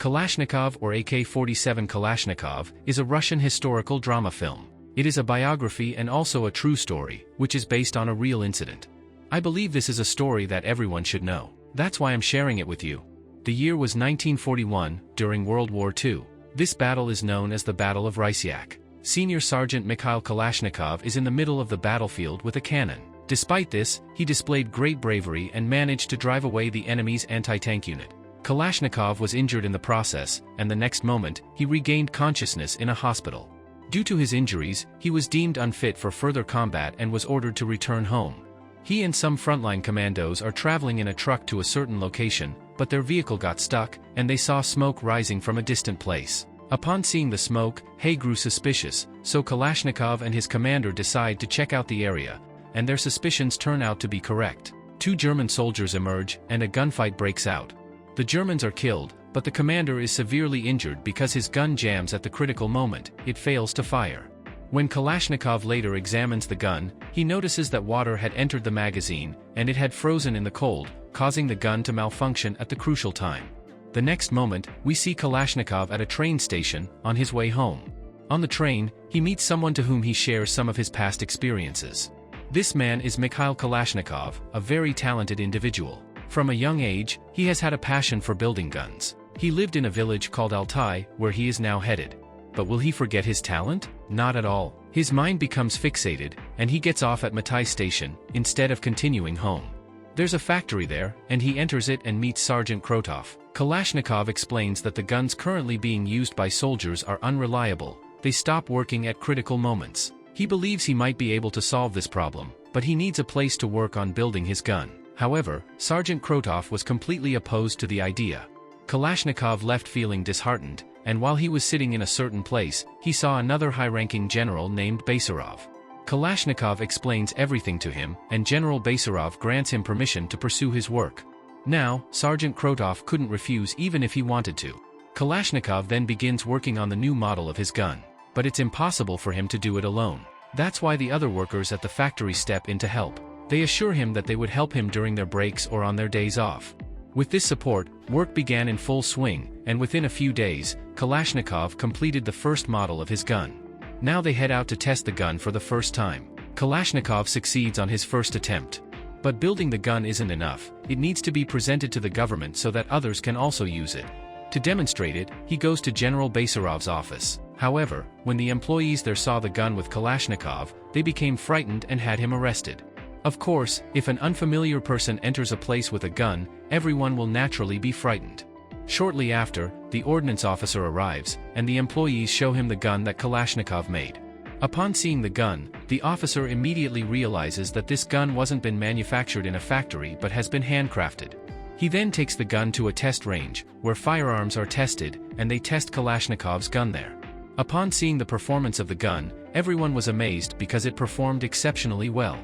Kalashnikov, or AK-47 Kalashnikov, is a Russian historical drama film. It is a biography and also a true story, which is based on a real incident. I believe this is a story that everyone should know. That's why I'm sharing it with you. The year was 1941, during World War II. This battle is known as the Battle of Rysyak. Senior Sergeant Mikhail Kalashnikov is in the middle of the battlefield with a cannon. Despite this, he displayed great bravery and managed to drive away the enemy's anti-tank unit. Kalashnikov was injured in the process, and the next moment, he regained consciousness in a hospital. Due to his injuries, he was deemed unfit for further combat and was ordered to return home. He and some frontline commandos are traveling in a truck to a certain location, but their vehicle got stuck, and they saw smoke rising from a distant place. Upon seeing the smoke, Hay grew suspicious, so Kalashnikov and his commander decide to check out the area, and their suspicions turn out to be correct. Two German soldiers emerge, and a gunfight breaks out. The Germans are killed, but the commander is severely injured because his gun jams at the critical moment. It fails to fire. When Kalashnikov later examines the gun, he notices that water had entered the magazine, and it had frozen in the cold, causing the gun to malfunction at the crucial time. The next moment, we see Kalashnikov at a train station, on his way home. On the train, he meets someone to whom he shares some of his past experiences. This man is Mikhail Kalashnikov, a very talented individual. From a young age, he has had a passion for building guns. He lived in a village called Altai, where he is now headed. But will he forget his talent? Not at all. His mind becomes fixated, and he gets off at Matai station, instead of continuing home. There's a factory there, and he enters it and meets Sergeant Krotov. Kalashnikov explains that the guns currently being used by soldiers are unreliable. They stop working at critical moments. He believes he might be able to solve this problem, but he needs a place to work on building his gun. However, Sergeant Krotov was completely opposed to the idea. Kalashnikov left feeling disheartened, and while he was sitting in a certain place, he saw another high-ranking general named Basarov. Kalashnikov explains everything to him, and General Basarov grants him permission to pursue his work. Now, Sergeant Krotov couldn't refuse even if he wanted to. Kalashnikov then begins working on the new model of his gun. But it's impossible for him to do it alone. That's why the other workers at the factory step in to help. They assure him that they would help him during their breaks or on their days off. With this support, work began in full swing, and within a few days, Kalashnikov completed the first model of his gun. Now they head out to test the gun for the first time. Kalashnikov succeeds on his first attempt. But building the gun isn't enough. It needs to be presented to the government so that others can also use it. To demonstrate it, he goes to General Basarov's office. However, when the employees there saw the gun with Kalashnikov, they became frightened and had him arrested. Of course, if an unfamiliar person enters a place with a gun, everyone will naturally be frightened. Shortly after, the ordnance officer arrives, and the employees show him the gun that Kalashnikov made. Upon seeing the gun, the officer immediately realizes that this gun wasn't been manufactured in a factory but has been handcrafted. He then takes the gun to a test range, where firearms are tested, and they test Kalashnikov's gun there. Upon seeing the performance of the gun, everyone was amazed because it performed exceptionally well.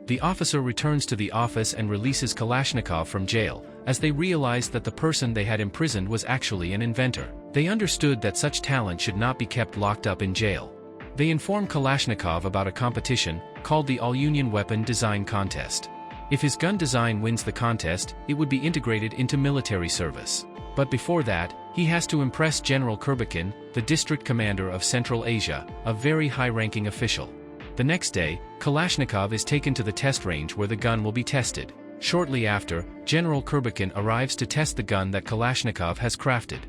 The officer returns to the office and releases Kalashnikov from jail, as they realized that the person they had imprisoned was actually an inventor. They understood that such talent should not be kept locked up in jail. They inform Kalashnikov about a competition, called the All-Union Weapon Design Contest. If his gun design wins the contest, it would be integrated into military service. But before that, he has to impress General Kurbakin, the district commander of Central Asia, a very high-ranking official. The next day, Kalashnikov is taken to the test range where the gun will be tested. Shortly after, General Kurbakin arrives to test the gun that Kalashnikov has crafted.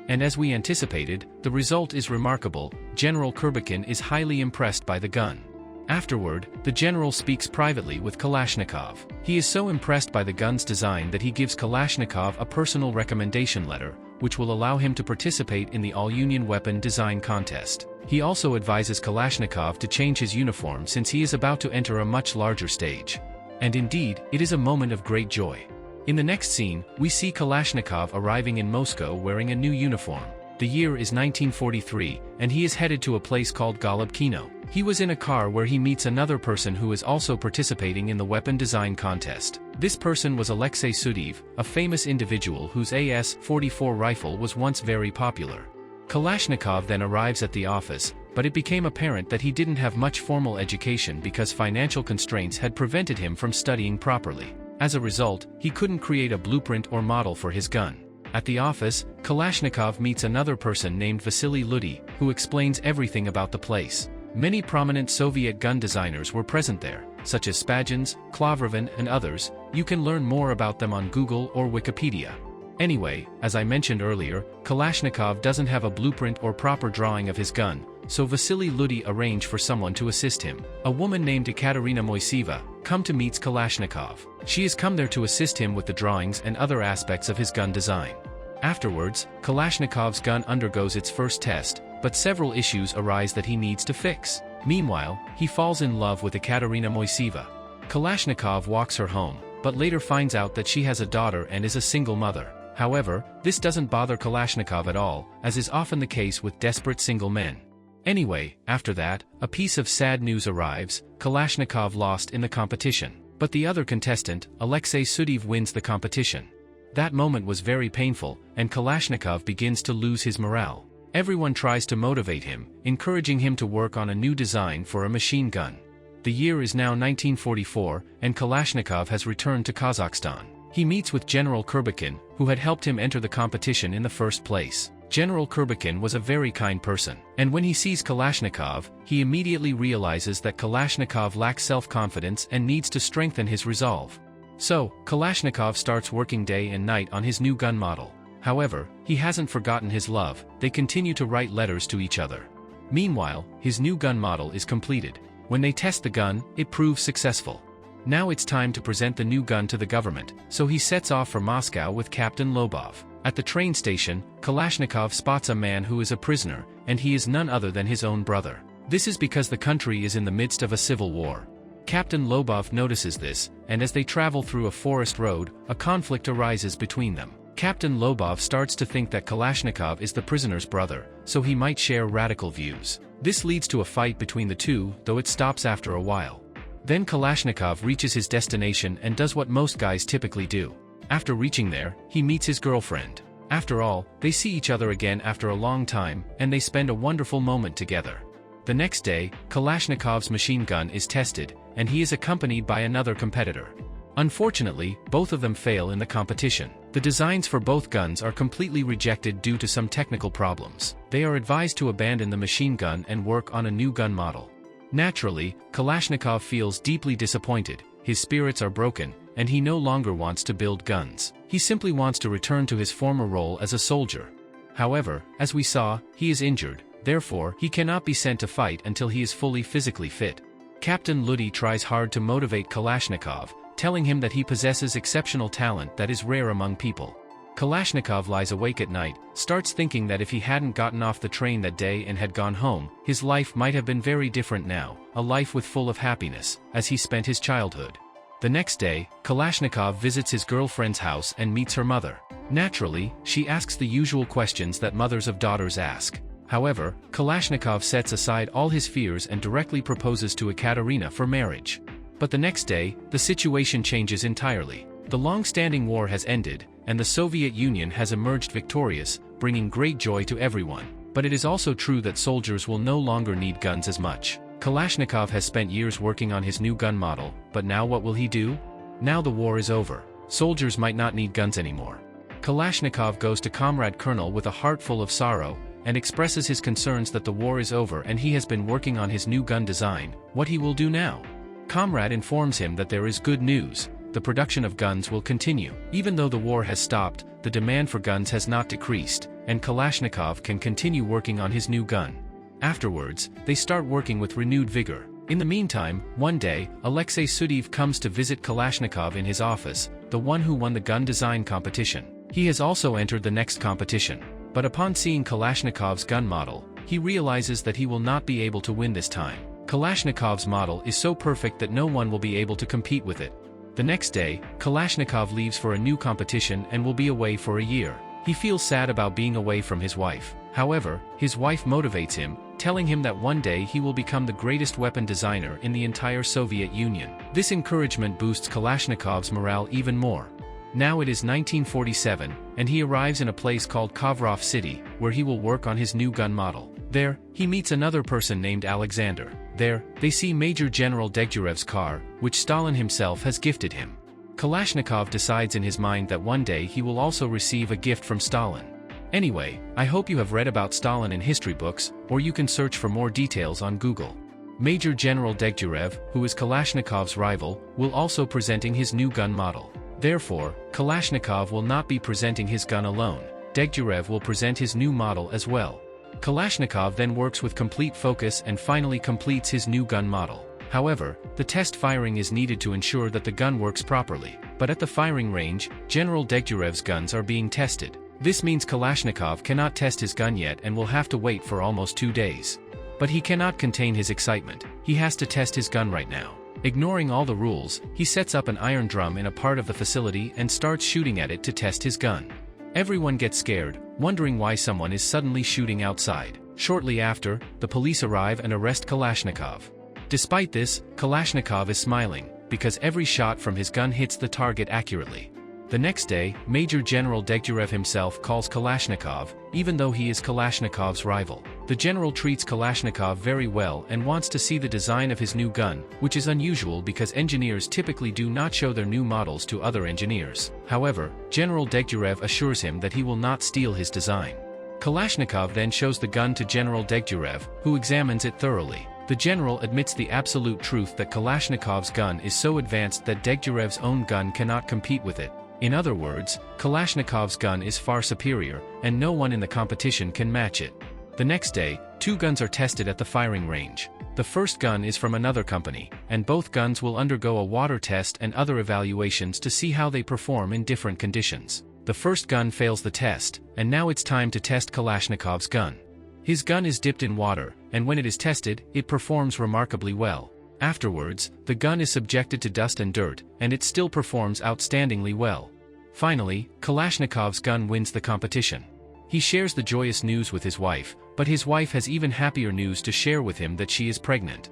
And as we anticipated, the result is remarkable. General Kurbakin is highly impressed by the gun. Afterward, the general speaks privately with Kalashnikov. He is so impressed by the gun's design that he gives Kalashnikov a personal recommendation letter, which will allow him to participate in the All-Union Weapon Design Contest. He also advises Kalashnikov to change his uniform since he is about to enter a much larger stage. And indeed, it is a moment of great joy. In the next scene, we see Kalashnikov arriving in Moscow wearing a new uniform. The year is 1943, and he is headed to a place called Golubkino. He was in a car where he meets another person who is also participating in the weapon design contest. This person was Alexei Sudev, a famous individual whose AS-44 rifle was once very popular. Kalashnikov then arrives at the office, but it became apparent that he didn't have much formal education because financial constraints had prevented him from studying properly. As a result, he couldn't create a blueprint or model for his gun. At the office, Kalashnikov meets another person named Vasily Ludy, who explains everything about the place. Many prominent Soviet gun designers were present there, such as Spagins, Klavrovin, and others. You can learn more about them on Google or Wikipedia. Anyway, as I mentioned earlier, Kalashnikov doesn't have a blueprint or proper drawing of his gun, so Vasily Ludy arranged for someone to assist him. A woman named Ekaterina Moiseva comes to meet Kalashnikov. She has come there to assist him with the drawings and other aspects of his gun design. Afterwards, Kalashnikov's gun undergoes its first test, but several issues arise that he needs to fix. Meanwhile, he falls in love with Ekaterina Moiseva. Kalashnikov walks her home, but later finds out that she has a daughter and is a single mother. However, this doesn't bother Kalashnikov at all, as is often the case with desperate single men. Anyway, after that, a piece of sad news arrives: Kalashnikov lost in the competition. But the other contestant, Alexei Sudev, wins the competition. That moment was very painful, and Kalashnikov begins to lose his morale. Everyone tries to motivate him, encouraging him to work on a new design for a machine gun. The year is now 1944, and Kalashnikov has returned to Kazakhstan. He meets with General Kurbakin, who had helped him enter the competition in the first place. General Kurbakin was a very kind person, and when he sees Kalashnikov, he immediately realizes that Kalashnikov lacks self-confidence and needs to strengthen his resolve. So, Kalashnikov starts working day and night on his new gun model. However, he hasn't forgotten his love. They continue to write letters to each other. Meanwhile, his new gun model is completed. When they test the gun, it proves successful. Now it's time to present the new gun to the government, so he sets off for Moscow with Captain Lobov. At the train station, Kalashnikov spots a man who is a prisoner, and he is none other than his own brother. This is because the country is in the midst of a civil war. Captain Lobov notices this, and as they travel through a forest road, a conflict arises between them. Captain Lobov starts to think that Kalashnikov is the prisoner's brother, so he might share radical views. This leads to a fight between the two, though it stops after a while. Then Kalashnikov reaches his destination and does what most guys typically do. After reaching there, he meets his girlfriend. After all, they see each other again after a long time, and they spend a wonderful moment together. The next day, Kalashnikov's machine gun is tested, and he is accompanied by another competitor. Unfortunately, both of them fail in the competition. The designs for both guns are completely rejected due to some technical problems. They are advised to abandon the machine gun and work on a new gun model. Naturally, Kalashnikov feels deeply disappointed. His spirits are broken, and he no longer wants to build guns. He simply wants to return to his former role as a soldier. However, as we saw, he is injured, therefore he cannot be sent to fight until he is fully physically fit. Captain Ludy tries hard to motivate Kalashnikov, telling him that he possesses exceptional talent that is rare among people. Kalashnikov lies awake at night, starts thinking that if he hadn't gotten off the train that day and had gone home, his life might have been very different now, a life with full of happiness, as he spent his childhood. The next day, Kalashnikov visits his girlfriend's house and meets her mother. Naturally, she asks the usual questions that mothers of daughters ask. However, Kalashnikov sets aside all his fears and directly proposes to Ekaterina for marriage. But the next day, the situation changes entirely. The long-standing war has ended, and the Soviet Union has emerged victorious, bringing great joy to everyone. But it is also true that soldiers will no longer need guns as much. Kalashnikov has spent years working on his new gun model, but now what will he do? Now the war is over. Soldiers might not need guns anymore. Kalashnikov goes to Comrade Colonel with a heart full of sorrow, and expresses his concerns that the war is over and he has been working on his new gun design. What he will do now? Comrade informs him that there is good news. The production of guns will continue. Even though the war has stopped, the demand for guns has not decreased, and Kalashnikov can continue working on his new gun. Afterwards, they start working with renewed vigor. In the meantime, one day, Alexei Sudev comes to visit Kalashnikov in his office, the one who won the gun design competition. He has also entered the next competition. But upon seeing Kalashnikov's gun model, he realizes that he will not be able to win this time. Kalashnikov's model is so perfect that no one will be able to compete with it. The next day, Kalashnikov leaves for a new competition and will be away for a year. He feels sad about being away from his wife. However, his wife motivates him, telling him that one day he will become the greatest weapon designer in the entire Soviet Union. This encouragement boosts Kalashnikov's morale even more. Now it is 1947, and he arrives in a place called Kovrov City, where he will work on his new gun model. There, he meets another person named Alexander. There, they see Major General Degtярev's car, which Stalin himself has gifted him. Kalashnikov decides in his mind that one day he will also receive a gift from Stalin. Anyway, I hope you have read about Stalin in history books, or you can search for more details on Google. Major General Degtyarev, who is Kalashnikov's rival, will also presenting his new gun model. Therefore, Kalashnikov will not be presenting his gun alone. Degtyarev will present his new model as well. Kalashnikov then works with complete focus and finally completes his new gun model. However, the test firing is needed to ensure that the gun works properly. But at the firing range, General Degtyarev's guns are being tested. This means Kalashnikov cannot test his gun yet and will have to wait for almost 2 days. But he cannot contain his excitement. He has to test his gun right now. Ignoring all the rules, he sets up an iron drum in a part of the facility and starts shooting at it to test his gun. Everyone gets scared, wondering why someone is suddenly shooting outside. Shortly after, the police arrive and arrest Kalashnikov. Despite this, Kalashnikov is smiling, because every shot from his gun hits the target accurately. The next day, Major General Degtyarev himself calls Kalashnikov, even though he is Kalashnikov's rival. The general treats Kalashnikov very well and wants to see the design of his new gun, which is unusual because engineers typically do not show their new models to other engineers. However, General Degtyarev assures him that he will not steal his design. Kalashnikov then shows the gun to General Degtyarev, who examines it thoroughly. The general admits the absolute truth that Kalashnikov's gun is so advanced that Degtyarev's own gun cannot compete with it. In other words, Kalashnikov's gun is far superior, and no one in the competition can match it. The next day, 2 guns are tested at the firing range. The first gun is from another company, and both guns will undergo a water test and other evaluations to see how they perform in different conditions. The first gun fails the test, and now it's time to test Kalashnikov's gun. His gun is dipped in water, and when it is tested, it performs remarkably well. Afterwards, the gun is subjected to dust and dirt, and it still performs outstandingly well. Finally, Kalashnikov's gun wins the competition. He shares the joyous news with his wife, but his wife has even happier news to share with him that she is pregnant.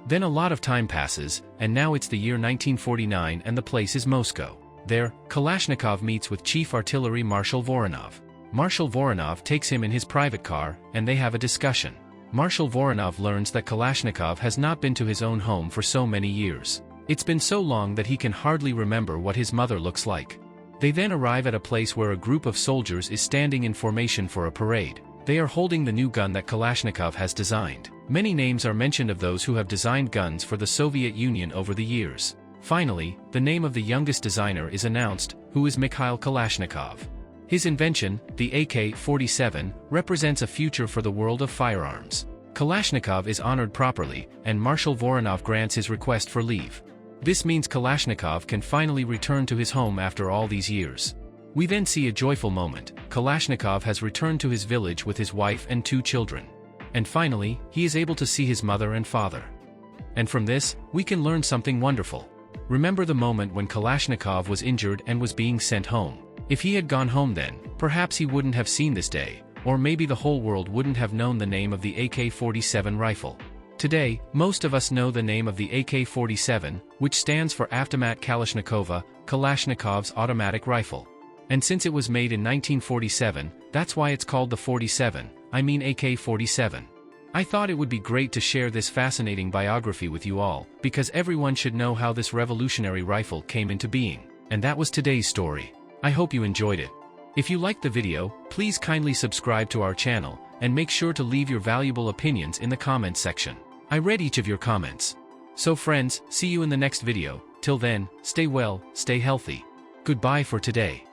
Then a lot of time passes, and now it's the year 1949 and the place is Moscow. There, Kalashnikov meets with Chief Artillery Marshal Voronov. Marshal Voronov takes him in his private car, and they have a discussion. Marshal Voronov learns that Kalashnikov has not been to his own home for so many years. It's been so long that he can hardly remember what his mother looks like. They then arrive at a place where a group of soldiers is standing in formation for a parade. They are holding the new gun that Kalashnikov has designed. Many names are mentioned of those who have designed guns for the Soviet Union over the years. Finally, the name of the youngest designer is announced, who is Mikhail Kalashnikov. His invention, the AK-47, represents a future for the world of firearms. Kalashnikov is honored properly, and Marshal Voronov grants his request for leave. This means Kalashnikov can finally return to his home after all these years. We then see a joyful moment. Kalashnikov has returned to his village with his wife and 2 children. And finally, he is able to see his mother and father. And from this, we can learn something wonderful. Remember the moment when Kalashnikov was injured and was being sent home. If he had gone home then, perhaps he wouldn't have seen this day, or maybe the whole world wouldn't have known the name of the AK-47 rifle. Today, most of us know the name of the AK-47, which stands for Avtomat Kalashnikova, Kalashnikov's automatic rifle. And since it was made in 1947, that's why it's called the 47, AK-47. I thought it would be great to share this fascinating biography with you all, because everyone should know how this revolutionary rifle came into being. And that was today's story. I hope you enjoyed it. If you liked the video, please kindly subscribe to our channel, and make sure to leave your valuable opinions in the comments section. I read each of your comments. So friends, see you in the next video. Till then, stay well, stay healthy. Goodbye for today.